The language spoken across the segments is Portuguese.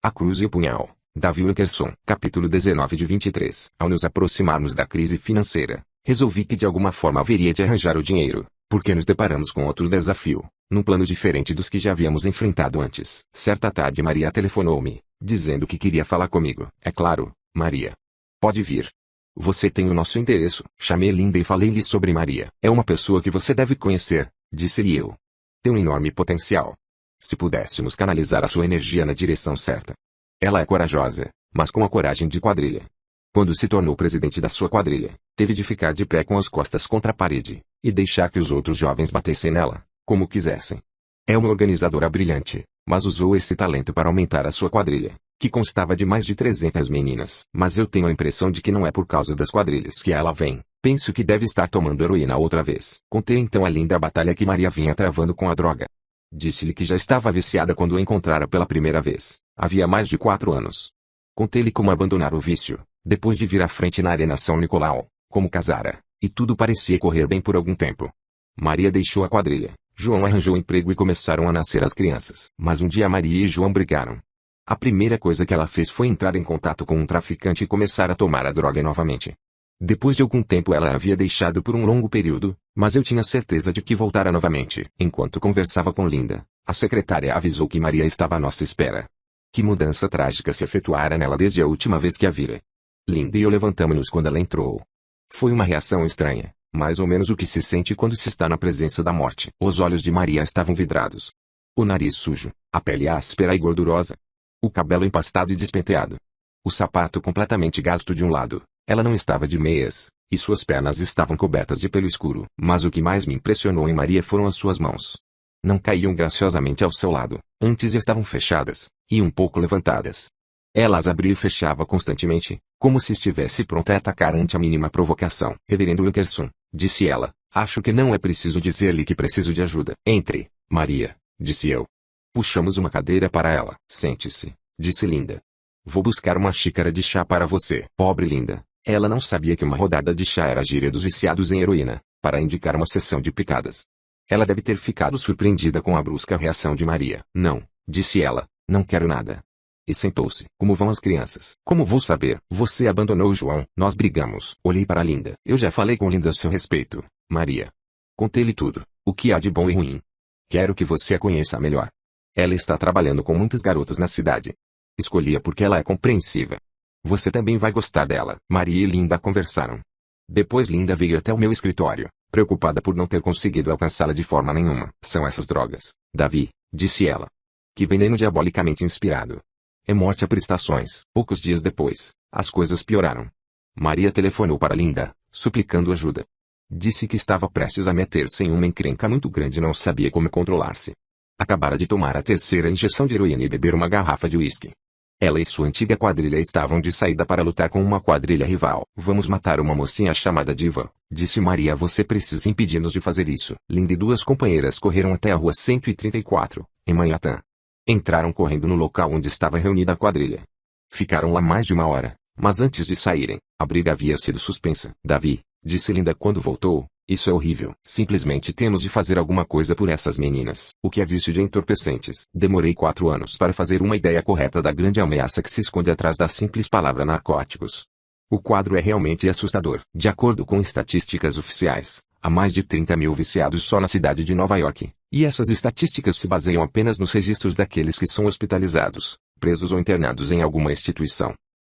A Cruz e o Punhal, Davi Wilkerson. Capítulo 19 de 23. Ao nos aproximarmos da crise financeira, resolvi que de alguma forma haveria de arranjar o dinheiro, porque nos deparamos com outro desafio, num plano diferente dos que já havíamos enfrentado antes. Certa tarde Maria telefonou-me, dizendo que queria falar comigo. É claro, Maria. Pode vir. Você tem o nosso endereço. Chamei Linda e falei-lhe sobre Maria. É uma pessoa que você deve conhecer, disse-lhe eu. Tem um enorme potencial. Se pudéssemos canalizar a sua energia na direção certa. Ela é corajosa, mas com a coragem de quadrilha. Quando se tornou presidente da sua quadrilha, teve de ficar de pé com as costas contra a parede, e deixar que os outros jovens batessem nela, como quisessem. É uma organizadora brilhante, mas usou esse talento para aumentar a sua quadrilha, que constava de mais de 300 meninas. Mas eu tenho a impressão de que não é por causa das quadrilhas que ela vem. Penso que deve estar tomando heroína outra vez. Contei então a Linda a batalha que Maria vinha travando com a droga. Disse-lhe que já estava viciada quando a encontrara pela primeira vez, havia mais de 4 anos. Contei-lhe como abandonar o vício, depois de vir à frente na Arena São Nicolau, como casara, e tudo parecia correr bem por algum tempo. Maria deixou a quadrilha, João arranjou emprego e começaram a nascer as crianças. Mas um dia Maria e João brigaram. A primeira coisa que ela fez foi entrar em contato com um traficante e começar a tomar a droga novamente. Depois de algum tempo ela a havia deixado por um longo período, mas eu tinha certeza de que voltara novamente. Enquanto conversava com Linda, a secretária avisou que Maria estava à nossa espera. Que mudança trágica se efetuara nela desde a última vez que a vira. Linda e eu levantamos-nos quando ela entrou. Foi uma reação estranha, mais ou menos o que se sente quando se está na presença da morte. Os olhos de Maria estavam vidrados. O nariz sujo, a pele áspera e gordurosa. O cabelo empastado e despenteado. O sapato completamente gasto de um lado. Ela não estava de meias, e suas pernas estavam cobertas de pelo escuro. Mas o que mais me impressionou em Maria foram as suas mãos. Não caíam graciosamente ao seu lado, antes estavam fechadas, e um pouco levantadas. Ela as abria e fechava constantemente, como se estivesse pronta a atacar ante a mínima provocação. Reverendo Wilkerson, disse ela, acho que não é preciso dizer-lhe que preciso de ajuda. Entre, Maria, disse eu. Puxamos uma cadeira para ela. Sente-se, disse Linda. Vou buscar uma xícara de chá para você. Pobre Linda. Ela não sabia que uma rodada de chá era a gíria dos viciados em heroína, para indicar uma sessão de picadas. Ela deve ter ficado surpreendida com a brusca reação de Maria. Não, disse ela, não quero nada. E sentou-se. Como vão as crianças? Como vou saber? Você abandonou o João. Nós brigamos. Olhei para Linda. Eu já falei com Linda a seu respeito, Maria. Contei-lhe tudo, o que há de bom e ruim. Quero que você a conheça melhor. Ela está trabalhando com muitas garotas na cidade. Escolhi-a porque ela é compreensiva. Você também vai gostar dela. Maria e Linda conversaram. Depois Linda veio até o meu escritório, preocupada por não ter conseguido alcançá-la de forma nenhuma. São essas drogas, Davi, disse ela. Que veneno diabolicamente inspirado. É morte a prestações. Poucos dias depois, as coisas pioraram. Maria telefonou para Linda, suplicando ajuda. Disse que estava prestes a meter-se em uma encrenca muito grande e não sabia como controlar-se. Acabara de tomar a 3ª injeção de heroína e beber uma garrafa de uísque. Ela e sua antiga quadrilha estavam de saída para lutar com uma quadrilha rival. Vamos matar uma mocinha chamada Diva, disse Maria. Você precisa impedir-nos de fazer isso. Linda e 2 companheiras correram até a rua 134, em Manhattan. Entraram correndo no local onde estava reunida a quadrilha. Ficaram lá mais de 1 hora, mas antes de saírem, a briga havia sido suspensa. Davi, disse Linda quando voltou, isso é horrível. Simplesmente temos de fazer alguma coisa por essas meninas. O que é vício de entorpecentes? Demorei 4 anos para fazer uma ideia correta da grande ameaça que se esconde atrás da simples palavra narcóticos. O quadro é realmente assustador. De acordo com estatísticas oficiais, há mais de 30 mil viciados só na cidade de Nova York. E essas estatísticas se baseiam apenas nos registros daqueles que são hospitalizados, presos ou internados em alguma instituição.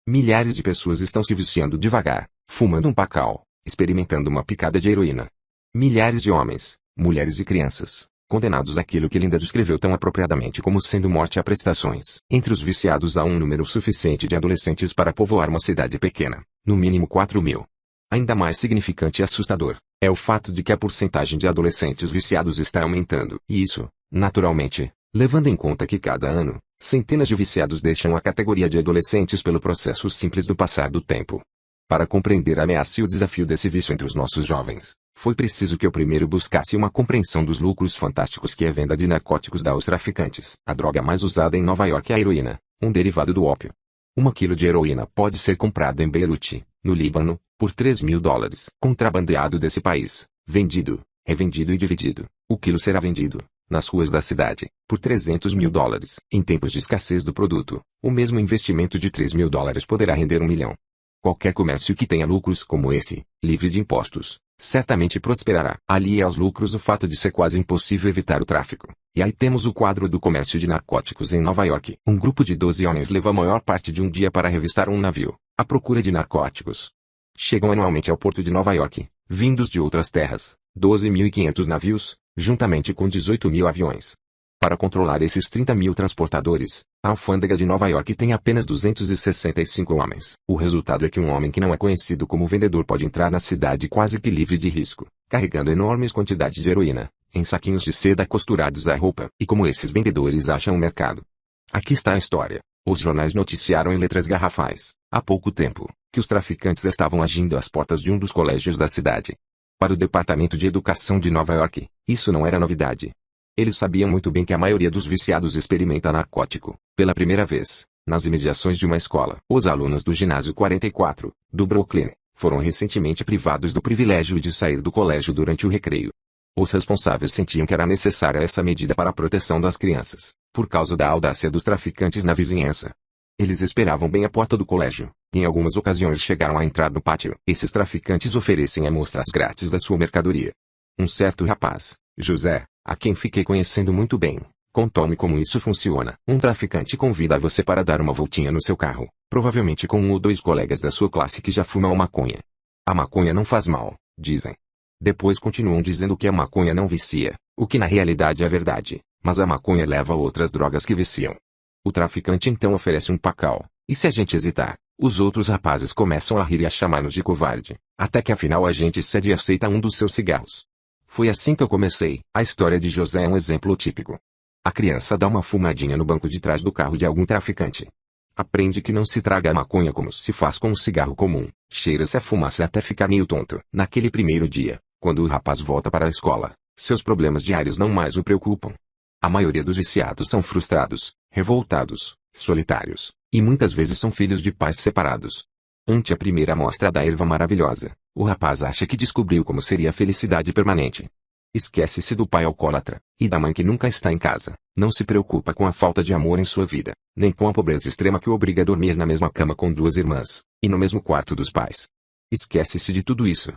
Milhares de pessoas estão se viciando devagar, fumando um pacal, experimentando uma picada de heroína. Milhares de homens, mulheres e crianças, condenados àquilo que Linda descreveu tão apropriadamente como sendo morte a prestações. Entre os viciados há um número suficiente de adolescentes para povoar uma cidade pequena, no mínimo 4 mil. Ainda mais significante e assustador, é o fato de que a porcentagem de adolescentes viciados está aumentando. E isso, naturalmente, levando em conta que cada ano, centenas de viciados deixam a categoria de adolescentes pelo processo simples do passar do tempo. Para compreender a ameaça e o desafio desse vício entre os nossos jovens, foi preciso que eu primeiro buscasse uma compreensão dos lucros fantásticos que a venda de narcóticos dá aos traficantes. A droga mais usada em Nova York é a heroína, um derivado do ópio. 1 quilo de heroína pode ser comprado em Beirute, no Líbano, por $3.000. Contrabandeado desse país, vendido, revendido e dividido, o quilo será vendido, nas ruas da cidade, por 300 mil dólares. Em tempos de escassez do produto, o mesmo investimento de 3 mil dólares poderá render 1 milhão. Qualquer comércio que tenha lucros como esse, livre de impostos, certamente prosperará. Ali é aos lucros o fato de ser quase impossível evitar o tráfico. E aí temos o quadro do comércio de narcóticos em Nova York. Um grupo de 12 homens leva a maior parte de um dia para revistar um navio, à procura de narcóticos. Chegam anualmente ao porto de Nova York, vindos de outras terras, 12.500 navios, juntamente com 18 mil aviões. Para controlar esses 30 mil transportadores, a alfândega de Nova York tem apenas 265 homens. O resultado é que um homem que não é conhecido como vendedor pode entrar na cidade quase que livre de risco, carregando enormes quantidades de heroína, em saquinhos de seda costurados à roupa. E como esses vendedores acham o mercado? Aqui está a história. Os jornais noticiaram em letras garrafais, há pouco tempo, que os traficantes estavam agindo às portas de um dos colégios da cidade. Para o Departamento de Educação de Nova York, isso não era novidade. Eles sabiam muito bem que a maioria dos viciados experimenta narcótico, pela primeira vez, nas imediações de uma escola. Os alunos do ginásio 44, do Brooklyn, foram recentemente privados do privilégio de sair do colégio durante o recreio. Os responsáveis sentiam que era necessária essa medida para a proteção das crianças, por causa da audácia dos traficantes na vizinhança. Eles esperavam bem à porta do colégio, e em algumas ocasiões chegaram a entrar no pátio. Esses traficantes oferecem amostras grátis da sua mercadoria. Um certo rapaz, José, a quem fiquei conhecendo muito bem, contou-me como isso funciona. Um traficante convida você para dar uma voltinha no seu carro, provavelmente com um ou dois colegas da sua classe que já fumam maconha. A maconha não faz mal, dizem. Depois continuam dizendo que a maconha não vicia, o que na realidade é verdade, mas a maconha leva a outras drogas que viciam. O traficante então oferece um pacal, e se a gente hesitar, os outros rapazes começam a rir e a chamar-nos de covarde, até que afinal a gente cede e aceita um dos seus cigarros. Foi assim que eu comecei. A história de José é um exemplo típico. A criança dá uma fumadinha no banco de trás do carro de algum traficante. Aprende que não se traga a maconha como se faz com um cigarro comum, cheira-se a fumaça até ficar meio tonto. Naquele primeiro dia, quando o rapaz volta para a escola, seus problemas diários não mais o preocupam. A maioria dos viciados são frustrados, revoltados, solitários, e muitas vezes são filhos de pais separados. Ante a primeira amostra da erva maravilhosa, o rapaz acha que descobriu como seria a felicidade permanente. Esquece-se do pai alcoólatra, e da mãe que nunca está em casa. Não se preocupa com a falta de amor em sua vida, nem com a pobreza extrema que o obriga a dormir na mesma cama com duas irmãs, e no mesmo quarto dos pais. Esquece-se de tudo isso.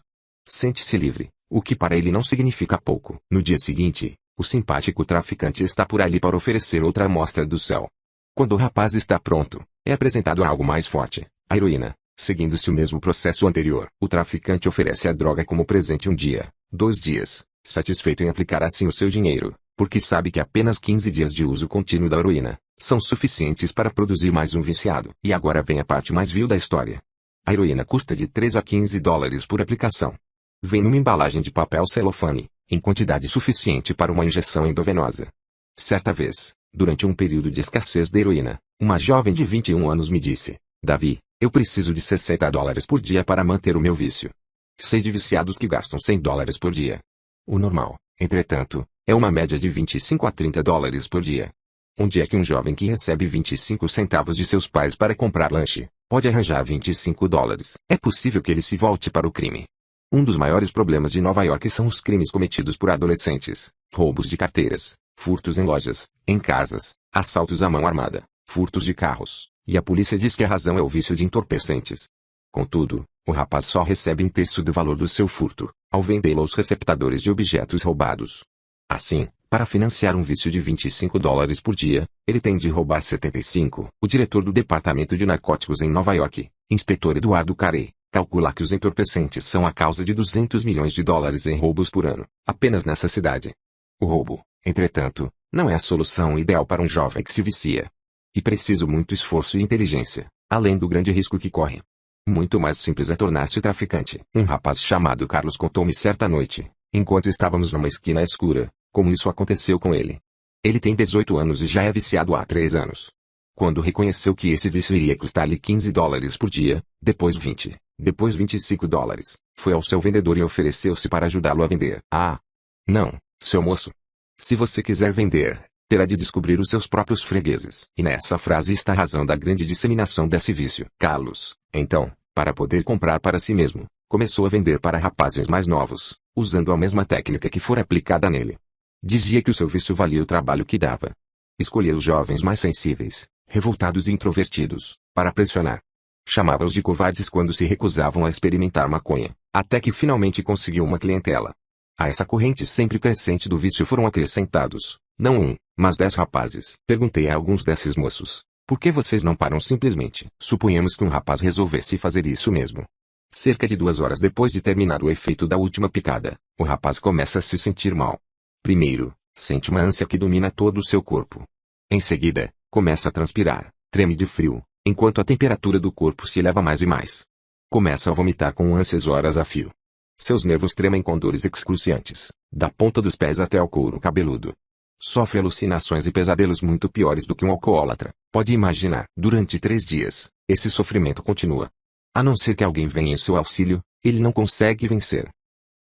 Sente-se livre, o que para ele não significa pouco. No dia seguinte, o simpático traficante está por ali para oferecer outra amostra do céu. Quando o rapaz está pronto, é apresentado algo mais forte, a heroína. Seguindo-se o mesmo processo anterior, o traficante oferece a droga como presente 1 dia, 2 dias, satisfeito em aplicar assim o seu dinheiro, porque sabe que apenas 15 dias de uso contínuo da heroína são suficientes para produzir mais um viciado. E agora vem a parte mais vil da história. A heroína custa de 3 a 15 dólares por aplicação. Vem numa embalagem de papel celofane, em quantidade suficiente para uma injeção endovenosa. Certa vez, durante um período de escassez de heroína, uma jovem de 21 anos me disse: Davi, eu preciso de 60 dólares por dia para manter o meu vício. Sei de viciados que gastam 100 dólares por dia. O normal, entretanto, é uma média de 25 a 30 dólares por dia. Onde é que um jovem que recebe 25 centavos de seus pais para comprar lanche, pode arranjar 25 dólares? É possível que ele se volte para o crime. Um dos maiores problemas de Nova York são os crimes cometidos por adolescentes, roubos de carteiras, furtos em lojas, em casas, assaltos à mão armada, furtos de carros. E a polícia diz que a razão é o vício de entorpecentes. Contudo, o rapaz só recebe 1/3 do valor do seu furto, ao vendê-lo aos receptadores de objetos roubados. Assim, para financiar um vício de 25 dólares por dia, ele tem de roubar 75. O diretor do Departamento de Narcóticos em Nova York, inspetor Eduardo Carey, calcula que os entorpecentes são a causa de 200 milhões de dólares em roubos por ano, apenas nessa cidade. O roubo, entretanto, não é a solução ideal para um jovem que se vicia. E preciso muito esforço e inteligência, além do grande risco que corre. Muito mais simples é tornar-se traficante. Um rapaz chamado Carlos contou-me certa noite, enquanto estávamos numa esquina escura, como isso aconteceu com ele. Ele tem 18 anos e já é viciado há 3 anos. Quando reconheceu que esse vício iria custar-lhe 15 dólares por dia, depois 20, depois 25 dólares, foi ao seu vendedor e ofereceu-se para ajudá-lo a vender. Ah! Não, seu moço. Se você quiser vender, terá de descobrir os seus próprios fregueses. E nessa frase está a razão da grande disseminação desse vício. Carlos, então, para poder comprar para si mesmo, começou a vender para rapazes mais novos, usando a mesma técnica que fora aplicada nele. Dizia que o seu vício valia o trabalho que dava. Escolhia os jovens mais sensíveis, revoltados e introvertidos, para pressionar. Chamava-os de covardes quando se recusavam a experimentar maconha, até que finalmente conseguiu uma clientela. A essa corrente sempre crescente do vício foram acrescentados, não um, mas 10 rapazes. Perguntei a alguns desses moços: por que vocês não param simplesmente? Suponhamos que um rapaz resolvesse fazer isso mesmo. Cerca de 2 horas depois de terminar o efeito da última picada, o rapaz começa a se sentir mal. Primeiro, sente uma ânsia que domina todo o seu corpo. Em seguida, começa a transpirar, treme de frio, enquanto a temperatura do corpo se eleva mais e mais. Começa a vomitar com ânsias horas a fio. Seus nervos tremem com dores excruciantes, da ponta dos pés até ao couro cabeludo. Sofre alucinações e pesadelos muito piores do que um alcoólatra, pode imaginar. Durante 3 dias, esse sofrimento continua. A não ser que alguém venha em seu auxílio, ele não consegue vencer.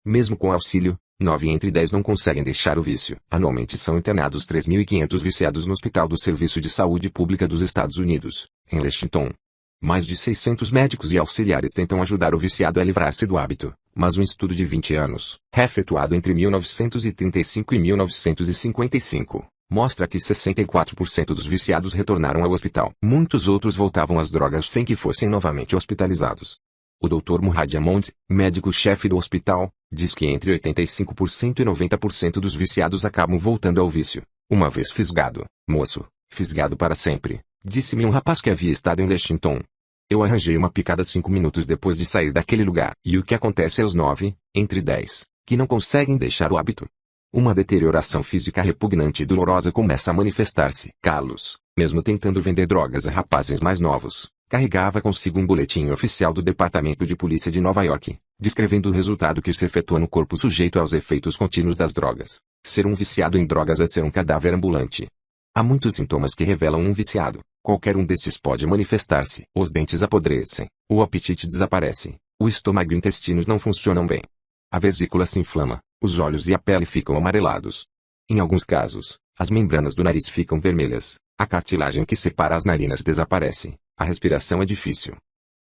Mesmo com auxílio, 9 entre 10 não conseguem deixar o vício. Anualmente são internados 3.500 viciados no Hospital do Serviço de Saúde Pública dos Estados Unidos, em Lexington. Mais de 600 médicos e auxiliares tentam ajudar o viciado a livrar-se do hábito, mas um estudo de 20 anos, efetuado entre 1935 e 1955, mostra que 64% dos viciados retornaram ao hospital. Muitos outros voltavam às drogas sem que fossem novamente hospitalizados. O Dr. Murad Amond, médico-chefe do hospital, diz que entre 85% e 90% dos viciados acabam voltando ao vício. Uma vez fisgado, moço, fisgado para sempre, disse-me um rapaz que havia estado em Lexington. Eu arranjei uma picada 5 minutos depois de sair daquele lugar. E o que acontece aos 9, entre 10, que não conseguem deixar o hábito? Uma deterioração física repugnante e dolorosa começa a manifestar-se. Carlos, mesmo tentando vender drogas a rapazes mais novos, carregava consigo um boletim oficial do Departamento de Polícia de Nova York, descrevendo o resultado que se efetua no corpo sujeito aos efeitos contínuos das drogas. Ser um viciado em drogas é ser um cadáver ambulante. Há muitos sintomas que revelam um viciado. Qualquer um destes pode manifestar-se. Os dentes apodrecem, o apetite desaparece, o estômago e intestinos não funcionam bem. A vesícula se inflama, os olhos e a pele ficam amarelados. Em alguns casos, as membranas do nariz ficam vermelhas, a cartilagem que separa as narinas desaparece, a respiração é difícil.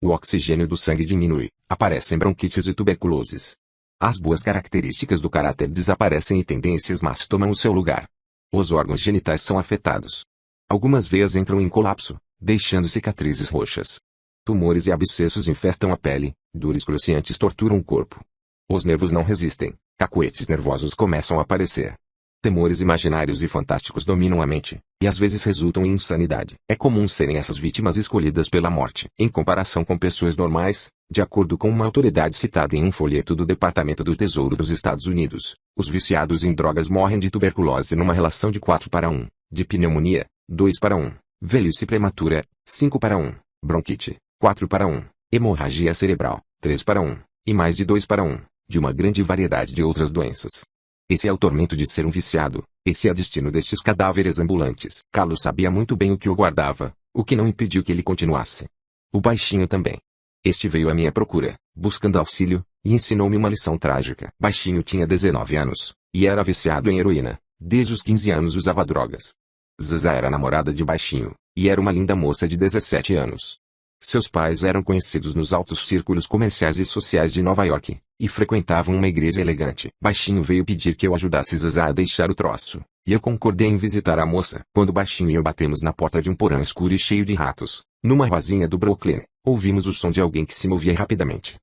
O oxigênio do sangue diminui, aparecem bronquites e tuberculoses. As boas características do caráter desaparecem e tendências más tomam o seu lugar. Os órgãos genitais são afetados. Algumas veias entram em colapso, deixando cicatrizes roxas. Tumores e abscessos infestam a pele, dores cruciantes torturam o corpo. Os nervos não resistem, cacoetes nervosos começam a aparecer. Temores imaginários e fantásticos dominam a mente, e às vezes resultam em insanidade. É comum serem essas vítimas escolhidas pela morte. Em comparação com pessoas normais, de acordo com uma autoridade citada em um folheto do Departamento do Tesouro dos Estados Unidos, os viciados em drogas morrem de tuberculose numa relação de 4:1, de pneumonia, 2:1, velhice prematura, 5:1, bronquite, 4:1, hemorragia cerebral, 3:1, e mais de 2:1, de uma grande variedade de outras doenças. Esse é o tormento de ser um viciado, esse é o destino destes cadáveres ambulantes. Carlos sabia muito bem o que o guardava, o que não impediu que ele continuasse. O baixinho também. Este veio à minha procura, buscando auxílio, e ensinou-me uma lição trágica. Baixinho tinha 19 anos, e era viciado em heroína. Desde os 15 anos usava drogas. Zaza era namorada de Baixinho, e era uma linda moça de 17 anos. Seus pais eram conhecidos nos altos círculos comerciais e sociais de Nova York, e frequentavam uma igreja elegante. Baixinho veio pedir que eu ajudasse Zaza a deixar o troço, e eu concordei em visitar a moça. Quando Baixinho e eu batemos na porta de um porão escuro e cheio de ratos, numa ruazinha do Brooklyn, ouvimos o som de alguém que se movia rapidamente.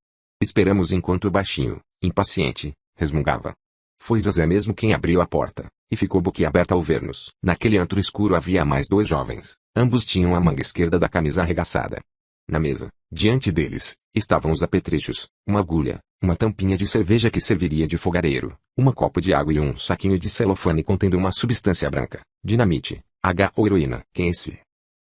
Esperamos enquanto o Baixinho, impaciente, resmungava. Foi Zaza mesmo quem abriu a porta, e ficou boquiaberta ao ver-nos. Naquele antro escuro havia mais 2 jovens, ambos tinham a manga esquerda da camisa arregaçada. Na mesa, diante deles, estavam os apetrechos, uma agulha, uma tampinha de cerveja que serviria de fogareiro, uma copa de água e um saquinho de celofane contendo uma substância branca, dinamite, H ou heroína. Quem é esse?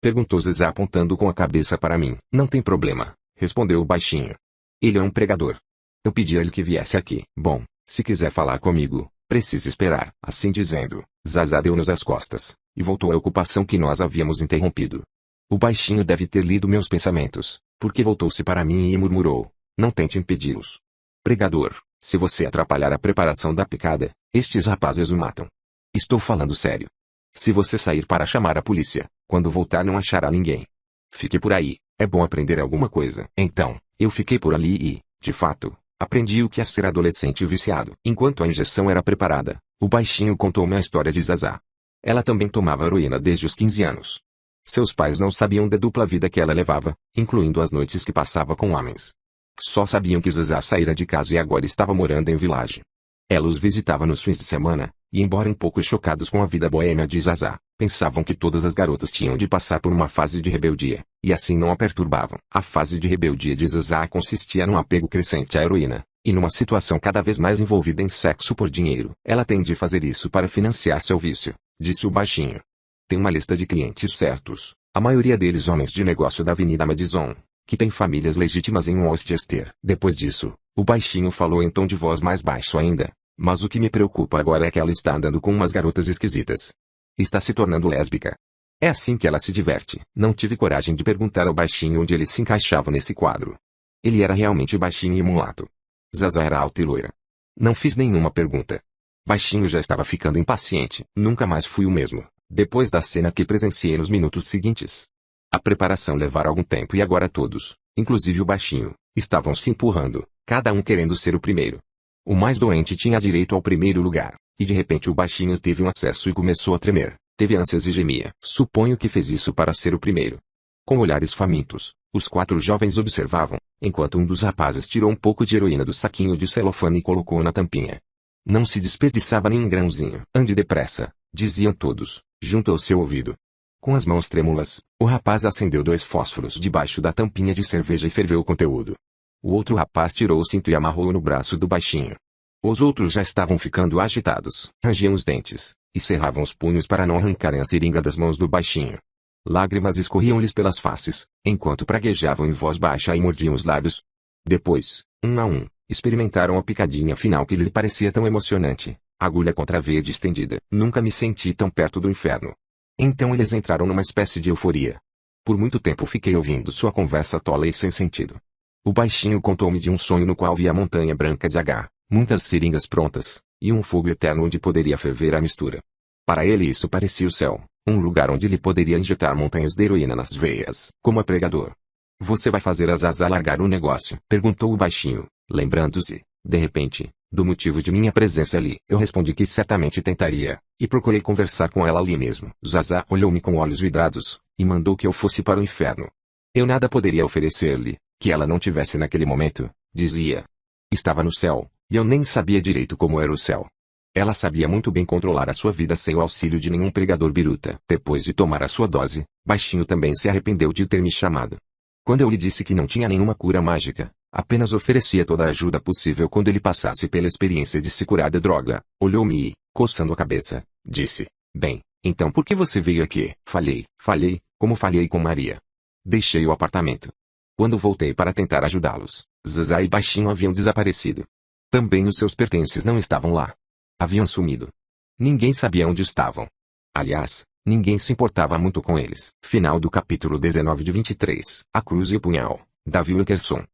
Perguntou Zaza apontando com a cabeça para mim. Não tem problema, respondeu o Baixinho. Ele é um pregador. Eu pedi a ele que viesse aqui. Bom, se quiser falar comigo, precisa esperar. Assim dizendo, Zaza deu-nos as costas, e voltou à ocupação que nós havíamos interrompido. O Baixinho deve ter lido meus pensamentos, porque voltou-se para mim e murmurou: não tente impedi-los. Pregador, se você atrapalhar a preparação da picada, estes rapazes o matam. Estou falando sério. Se você sair para chamar a polícia, quando voltar não achará ninguém. Fique por aí, é bom aprender alguma coisa. Então, eu fiquei por ali e, de fato, aprendi o que é ser adolescente viciado. Enquanto a injeção era preparada, O baixinho contou-me a história de Zazá. Ela também tomava heroína desde os 15 anos. Seus pais não sabiam da dupla vida que ela levava, incluindo as noites que passava com homens. Só sabiam que Zazá saíra de casa e agora estava morando em Village. Ela os visitava nos fins de semana, e embora um pouco chocados com a vida boêmia de Zazá, pensavam que todas as garotas tinham de passar por uma fase de rebeldia, e assim não a perturbavam. A fase de rebeldia de Zazá consistia num apego crescente à heroína, e numa situação cada vez mais envolvida em sexo por dinheiro. Ela tem de fazer isso para financiar seu vício, disse o baixinho. Tem uma lista de clientes certos, a maioria deles homens de negócio da Avenida Madison, que têm famílias legítimas em Westchester. Depois disso, o baixinho falou em tom de voz mais baixo ainda. Mas o que me preocupa agora é que ela está andando com umas garotas esquisitas. Está se tornando lésbica. É assim que ela se diverte. Não tive coragem de perguntar ao baixinho onde ele se encaixava nesse quadro. Ele era realmente baixinho e mulato. Zazá era alta e loira. Não fiz nenhuma pergunta. Baixinho já estava ficando impaciente. Nunca mais fui o mesmo, depois da cena que presenciei nos minutos seguintes. A preparação levara algum tempo e agora todos, inclusive o baixinho, estavam se empurrando, cada um querendo ser o primeiro. O mais doente tinha direito ao primeiro lugar, e de repente o baixinho teve um acesso e começou a tremer, teve ânsias e gemia. Suponho que fez isso para ser o primeiro. Com olhares famintos, os 4 jovens observavam, enquanto um dos rapazes tirou um pouco de heroína do saquinho de celofane e colocou na tampinha. Não se desperdiçava nem um grãozinho. Ande depressa, diziam todos, junto ao seu ouvido. Com as mãos trêmulas, o rapaz acendeu 2 fósforos debaixo da tampinha de cerveja e ferveu o conteúdo. O outro rapaz tirou o cinto e amarrou-o no braço do baixinho. Os outros já estavam ficando agitados, rangiam os dentes, e cerravam os punhos para não arrancarem a seringa das mãos do baixinho. Lágrimas escorriam-lhes pelas faces, enquanto praguejavam em voz baixa e mordiam os lábios. Depois, um a um, experimentaram a picadinha final que lhes parecia tão emocionante, agulha contra a veia distendida. Nunca me senti tão perto do inferno. Então eles entraram numa espécie de euforia. Por muito tempo fiquei ouvindo sua conversa tola e sem sentido. O baixinho contou-me de um sonho no qual via a montanha branca de H, muitas seringas prontas, e um fogo eterno onde poderia ferver a mistura. Para ele isso parecia o céu, um lugar onde ele poderia injetar montanhas de heroína nas veias, como a pregador. Você vai fazer a Zazá largar o negócio? Perguntou o baixinho, lembrando-se, de repente, do motivo de minha presença ali. Eu respondi que certamente tentaria, e procurei conversar com ela ali mesmo. Zazá olhou-me com olhos vidrados, e mandou que eu fosse para o inferno. Eu nada poderia oferecer-lhe, que ela não tivesse naquele momento, dizia. Estava no céu, e eu nem sabia direito como era o céu. Ela sabia muito bem controlar a sua vida sem o auxílio de nenhum pregador biruta. Depois de tomar a sua dose, baixinho também se arrependeu de ter me chamado. Quando eu lhe disse que não tinha nenhuma cura mágica, apenas oferecia toda a ajuda possível quando ele passasse pela experiência de se curar da droga, olhou-me e, coçando a cabeça, disse, bem, então por que você veio aqui? Falhei, como falhei com Maria. Deixei o apartamento. Quando voltei para tentar ajudá-los, Zazá e Baixinho haviam desaparecido. Também os seus pertences não estavam lá. Haviam sumido. Ninguém sabia onde estavam. Aliás, ninguém se importava muito com eles. Final do capítulo 19 de 23. A Cruz e o Punhal, Davi Wilkerson.